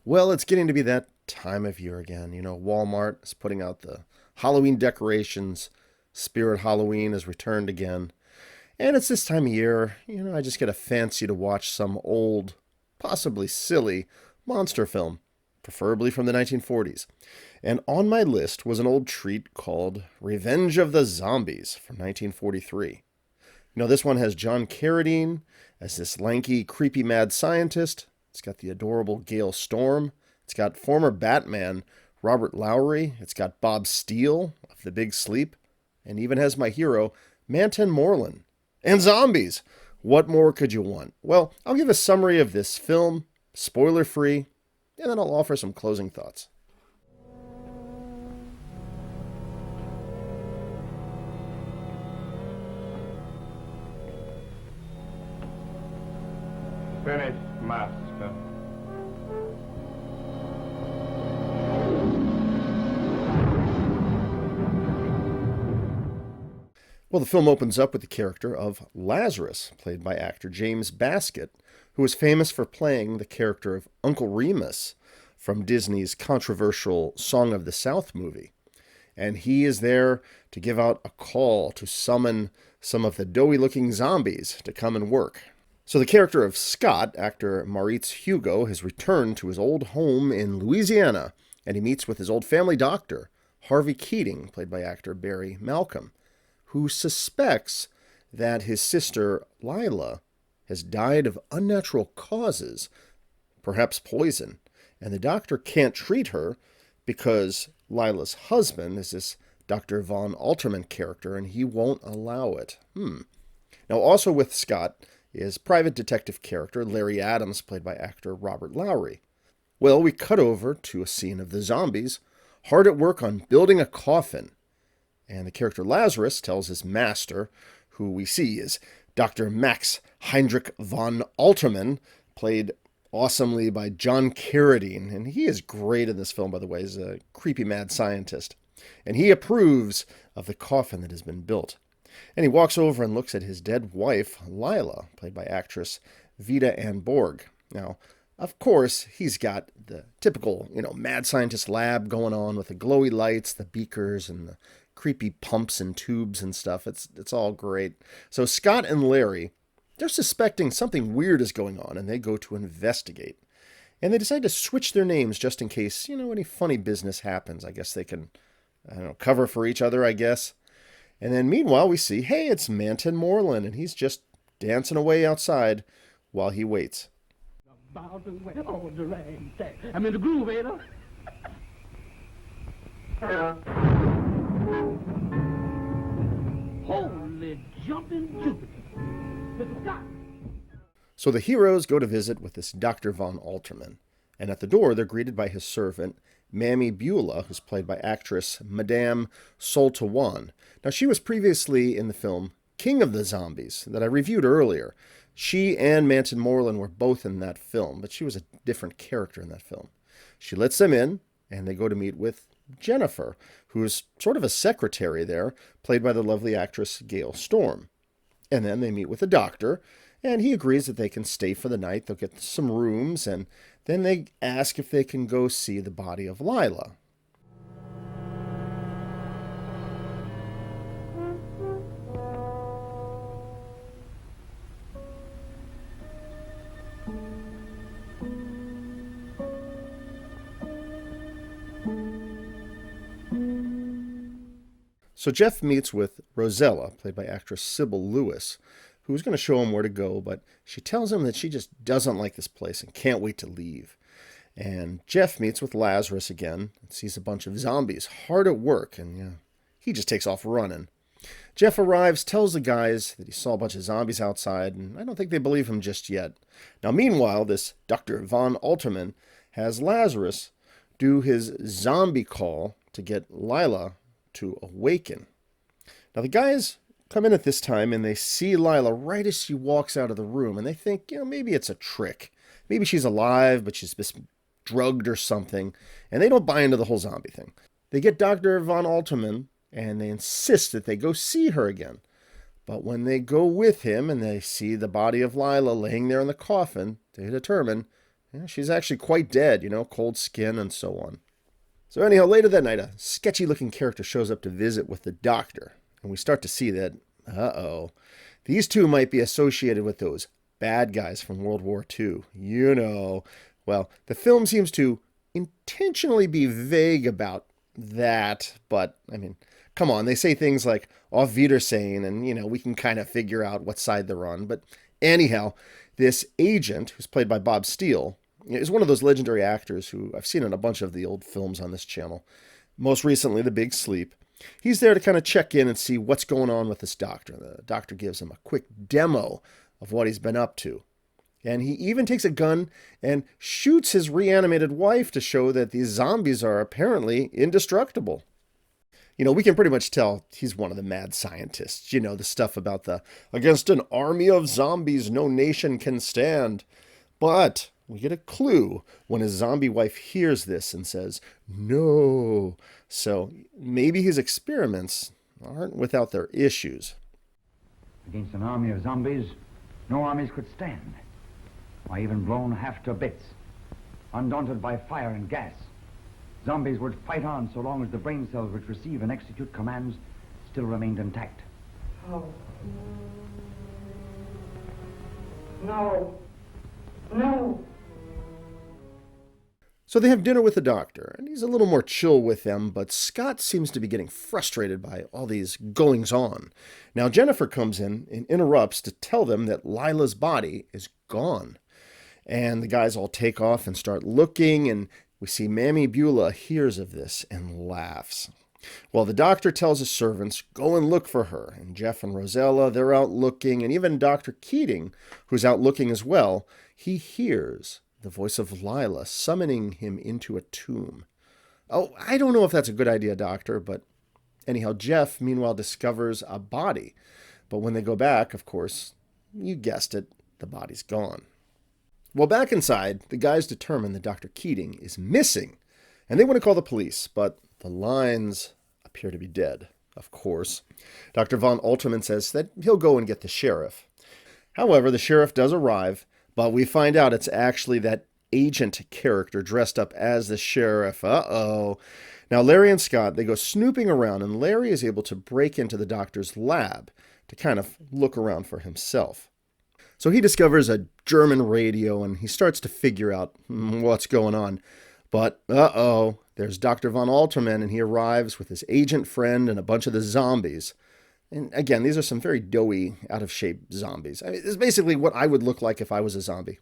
Well, it's getting to be that time of year again. Walmart is putting out the Halloween decorations. Spirit Halloween has returned again. And it's this time of year, I just get a fancy to watch some old, possibly silly, monster film, preferably from the 1940s. And on my list was an old treat called Revenge of the Zombies from 1943. This one has John Carradine as this lanky, creepy mad scientist. It's got the adorable Gale Storm. It's got former Batman Robert Lowery. It's got Bob Steele of The Big Sleep. And even has my hero, Mantan Moreland. And zombies! What more could you want? Well, I'll give a summary of this film, spoiler free, and then I'll offer some closing thoughts. Finish, master. Well, the film opens up with the character of Lazarus, played by actor James Baskett, who was famous for playing the character of Uncle Remus from Disney's controversial Song of the South movie. And he is there to give out a call to summon some of the doughy-looking zombies to come and work. So the character of Scott, actor Maurice Hugo, has returned to his old home in Louisiana, and he meets with his old family doctor, Harvey Keating, played by actor Barry Malcolm, who suspects that his sister, Lila, has died of unnatural causes, perhaps poison, and the doctor can't treat her because Lila's husband is this Dr. Von Alterman character, and he won't allow it. Now, also with Scott is private detective character Larry Adams, played by actor Robert Lowery. Well, we cut over to a scene of the zombies hard at work on building a coffin. And the character Lazarus tells his master, who we see is Dr. Max Heinrich von Alterman, played awesomely by John Carradine. And he is great in this film, by the way. He's a creepy mad scientist. And he approves of the coffin that has been built. And he walks over and looks at his dead wife, Lila, played by actress Vita Ann Borg. Now, of course, he's got the typical, mad scientist lab going on with the glowy lights, the beakers, and the creepy pumps and tubes and stuff. It's all great. So Scott and Larry, they're suspecting something weird is going on, and they go to investigate. And they decide to switch their names just in case, any funny business happens. I guess they can, cover for each other, I guess. And then meanwhile, we see, hey, it's Mantan Moreland, and he's just dancing away outside while he waits. I'm in the groove, ain't I? Holy jumping Jupiter. Mr. Scott. So the heroes go to visit with this Dr. Von Alterman, and at the door they're greeted by his servant, Mammy Beulah, who's played by actress Madame Soltawan. Now, she was previously in the film King of the Zombies that I reviewed earlier. She and Mantan Moreland were both in that film, but she was a different character in that film. She lets them in, and they go to meet with Jennifer, who's sort of a secretary there, played by the lovely actress Gale Storm. And then they meet with the doctor, and he agrees that they can stay for the night. They'll get some rooms, and then they ask if they can go see the body of Lila. So Jeff meets with Rosella, played by actress Sybil Lewis, who's going to show him where to go, but she tells him that she just doesn't like this place and can't wait to leave. And Jeff meets with Lazarus again and sees a bunch of zombies hard at work, and he just takes off running. Jeff arrives, tells the guys that he saw a bunch of zombies outside, and I don't think they believe him just yet. Now, meanwhile, this Dr. Von Alterman has Lazarus do his zombie call to get Lila to awaken. Now, the guys come in at this time, and they see Lila right as she walks out of the room, and they think, maybe it's a trick. Maybe she's alive, but she's drugged or something, and they don't buy into the whole zombie thing. They get Dr. Von Alterman, and they insist that they go see her again. But when they go with him and they see the body of Lila laying there in the coffin, they determine Yeah, she's actually quite dead, cold skin and so on. So anyhow, later that night, a sketchy-looking character shows up to visit with the doctor, and we start to see that, these two might be associated with those bad guys from World War II. Well, the film seems to intentionally be vague about that, but, come on, they say things like, auf Wiedersehen, and, we can kind of figure out what side they're on. But anyhow, this agent, who's played by Bob Steele, is one of those legendary actors who I've seen in a bunch of the old films on this channel. Most recently, The Big Sleep. He's there to kind of check in and see what's going on with this doctor. The doctor gives him a quick demo of what he's been up to. And he even takes a gun and shoots his reanimated wife to show that these zombies are apparently indestructible. We can pretty much tell he's one of the mad scientists. The stuff about against an army of zombies no nation can stand. But we get a clue when his zombie wife hears this and says, no. So maybe his experiments aren't without their issues. Against an army of zombies, no armies could stand. Why, even blown half to bits, undaunted by fire and gas, zombies would fight on so long as the brain cells which receive and execute commands still remained intact. Oh. No. No. So they have dinner with the doctor, and he's a little more chill with them, but Scott seems to be getting frustrated by all these goings-on. Now Jennifer comes in and interrupts to tell them that Lila's body is gone. And the guys all take off and start looking, and we see Mammy Beulah hears of this and laughs. Well, the doctor tells his servants, go and look for her. And Jeff and Rosella, they're out looking, and even Dr. Keating, who's out looking as well, he hears the voice of Lila summoning him into a tomb. Oh, I don't know if that's a good idea, Doctor, but anyhow, Jeff, meanwhile, discovers a body. But when they go back, of course, you guessed it, the body's gone. Well, back inside, the guys determine that Dr. Keating is missing, and they want to call the police, but the lines appear to be dead, of course. Dr. von Alterman says that he'll go and get the sheriff. However, the sheriff does arrive, but we find out it's actually that agent character dressed up as the sheriff. Uh-oh. Now, Larry and Scott, they go snooping around, and Larry is able to break into the doctor's lab to kind of look around for himself. So he discovers a German radio, and he starts to figure out what's going on. But, there's Dr. von Alterman, and he arrives with his agent friend and a bunch of the zombies. And again, these are some very doughy, out-of-shape zombies. This is basically what I would look like if I was a zombie.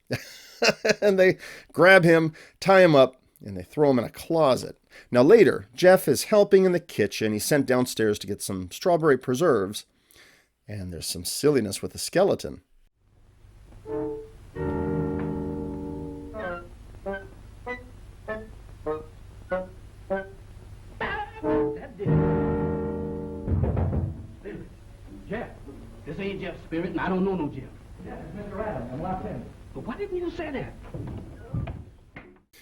And they grab him, tie him up, and they throw him in a closet. Now later, Jeff is helping in the kitchen. He's sent downstairs to get some strawberry preserves. And there's some silliness with the skeleton. That did it. Jeff, this ain't Jeff's spirit, and I don't know no Jeff. Yes, Mr. Adams, I'm locked in. But why didn't you say that?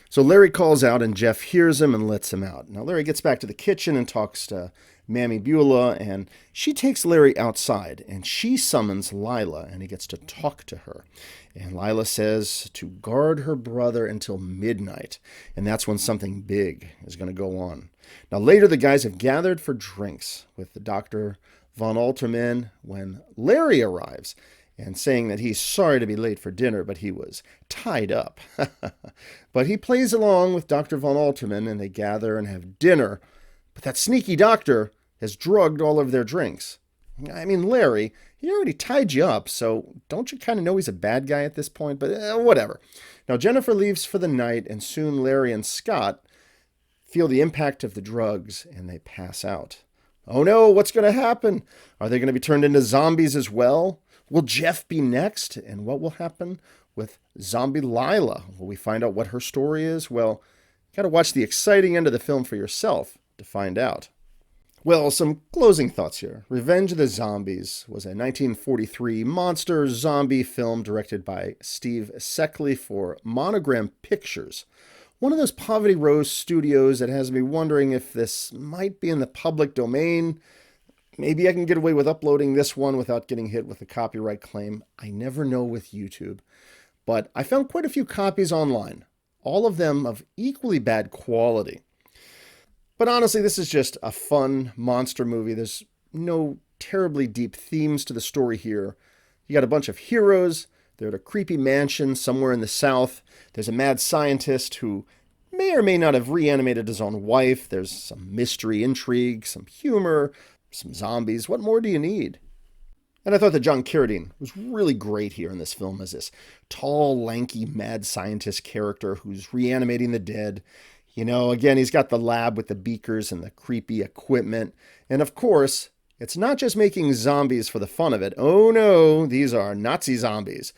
So Larry calls out, and Jeff hears him and lets him out. Now Larry gets back to the kitchen and talks to Mammy Beulah, and she takes Larry outside, and she summons Lila, and he gets to talk to her. And Lila says to guard her brother until midnight, and that's when something big is going to go on. Now later, the guys have gathered for drinks with the Dr. von Alterman when Larry arrives, and saying that he's sorry to be late for dinner, but he was tied up. But he plays along with Dr. von Alterman, and they gather and have dinner. But that sneaky doctor has drugged all of their drinks. I mean, Larry, he already tied you up, so don't you kind of know he's a bad guy at this point? But whatever. Now, Jennifer leaves for the night, and soon Larry and Scott feel the impact of the drugs, and they pass out. Oh no, what's going to happen? Are they going to be turned into zombies as well? Will Jeff be next? And what will happen with zombie Lila? Will we find out what her story is? Well, you got to watch the exciting end of the film for yourself to find out. Well, some closing thoughts here. Revenge of the Zombies was a 1943 monster zombie film directed by Steve Seckley for Monogram Pictures. One of those Poverty Row studios that has me wondering if this might be in the public domain. Maybe I can get away with uploading this one without getting hit with a copyright claim. I never know with YouTube. but I found quite a few copies online, all of them of equally bad quality. But honestly, this is just a fun monster movie. There's no terribly deep themes to the story here. You got a bunch of heroes. They're at a creepy mansion somewhere in the South. There's a mad scientist who may or may not have reanimated his own wife. There's some mystery, intrigue, some humor, some zombies. What more do you need? And I thought that John Carradine was really great here in this film as this tall, lanky, mad scientist character who's reanimating the dead. You know, again, he's got the lab with the beakers and the creepy equipment. And of course, it's not just making zombies for the fun of it. Oh no, these are Nazi zombies.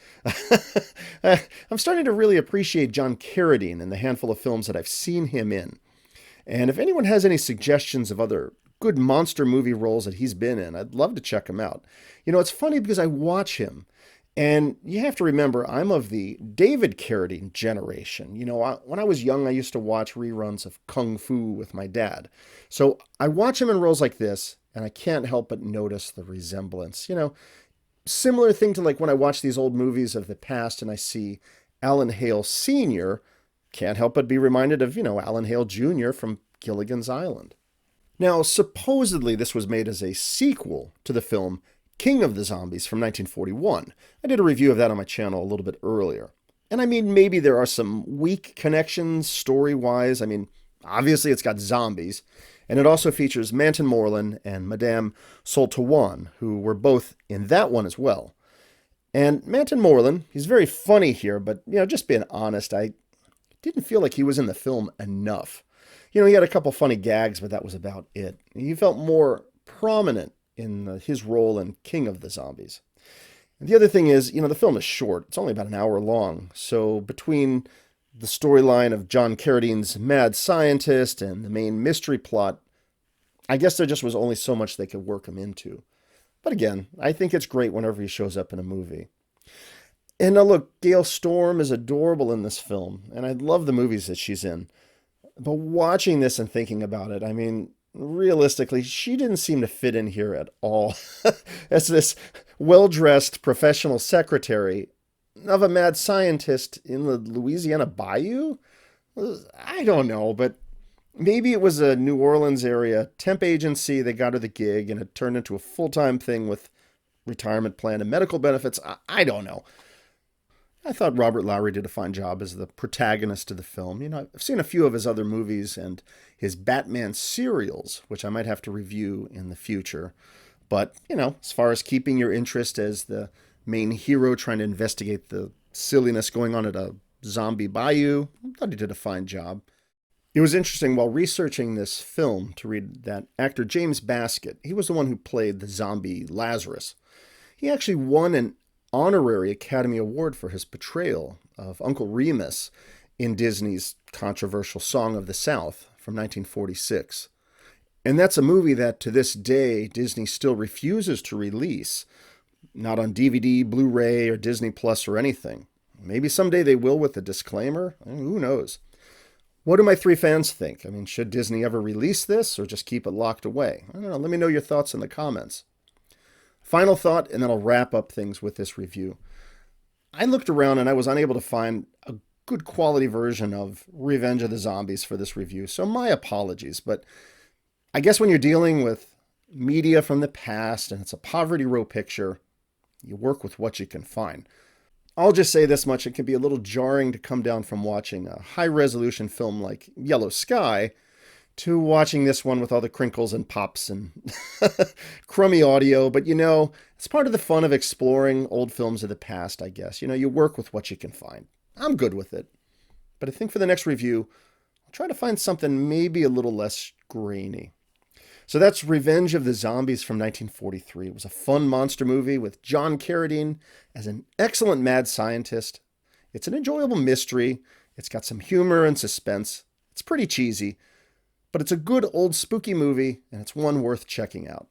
I'm starting to really appreciate John Carradine in the handful of films that I've seen him in. And if anyone has any suggestions of other good monster movie roles that he's been in, I'd love to check him out. You know, it's funny because I watch him, and you have to remember, I'm of the David Carradine generation. You know, when I was young, I used to watch reruns of Kung Fu with my dad. So I watch him in roles like this, and I can't help but notice the resemblance. You know, similar thing to like when I watch these old movies of the past and I see Alan Hale Sr., can't help but be reminded of, you know, Alan Hale Jr. from Gilligan's Island. Now, supposedly this was made as a sequel to the film King of the Zombies from 1941. I did a review of that on my channel a little bit earlier. And I mean, maybe there are some weak connections story-wise. I mean, obviously it's got zombies. And it also features Mantan Moreland and Madame Soltawan, who were both in that one as well. And Mantan Moreland, he's very funny here, but, you know, just being honest, I didn't feel like he was in the film enough. You know, he had a couple funny gags, but that was about it. He felt more prominent in his role in King of the Zombies. And the other thing is, you know, the film is short. It's only about an hour long. So between the storyline of John Carradine's mad scientist and the main mystery plot, I guess there just was only so much they could work him into. But again, I think it's great whenever he shows up in a movie. And now look, Gale Storm is adorable in this film, and I love the movies that she's in. But watching this and thinking about it, I mean, realistically, she didn't seem to fit in here at all. As this well-dressed professional secretary of a mad scientist in the Louisiana Bayou? I don't know, but maybe it was a New Orleans area temp agency that got her the gig and it turned into a full-time thing with retirement plan and medical benefits. I don't know. I thought Robert Lowery did a fine job as the protagonist of the film. You know, I've seen a few of his other movies and his Batman serials, which I might have to review in the future. But, you know, as far as keeping your interest as the main hero trying to investigate the silliness going on at a zombie bayou, I thought he did a fine job. It was interesting while researching this film to read that actor James Baskett, he was the one who played the zombie Lazarus. He actually won an honorary Academy Award for his portrayal of Uncle Remus in Disney's controversial Song of the South from 1946. And that's a movie that to this day Disney still refuses to release, not on DVD, Blu-ray, or Disney Plus or anything. Maybe someday they will with a disclaimer. Who knows? What do my three fans think? I mean, should Disney ever release this or just keep it locked away? I don't know. Let me know your thoughts in the comments. Final thought, and then I'll wrap up things with this review. I looked around and I was unable to find a good quality version of Revenge of the Zombies for this review, so my apologies. But I guess when you're dealing with media from the past and it's a poverty row picture, you work with what you can find. I'll just say this much, it can be a little jarring to come down from watching a high-resolution film like Yellow Sky to watching this one with all the crinkles and pops and crummy audio. But, you know, it's part of the fun of exploring old films of the past, I guess. You know, you work with what you can find. I'm good with it. But I think for the next review, I'll try to find something maybe a little less grainy. So that's Revenge of the Zombies from 1943. It was a fun monster movie with John Carradine as an excellent mad scientist. It's an enjoyable mystery. It's got some humor and suspense. It's pretty cheesy, but it's a good old spooky movie, and it's one worth checking out.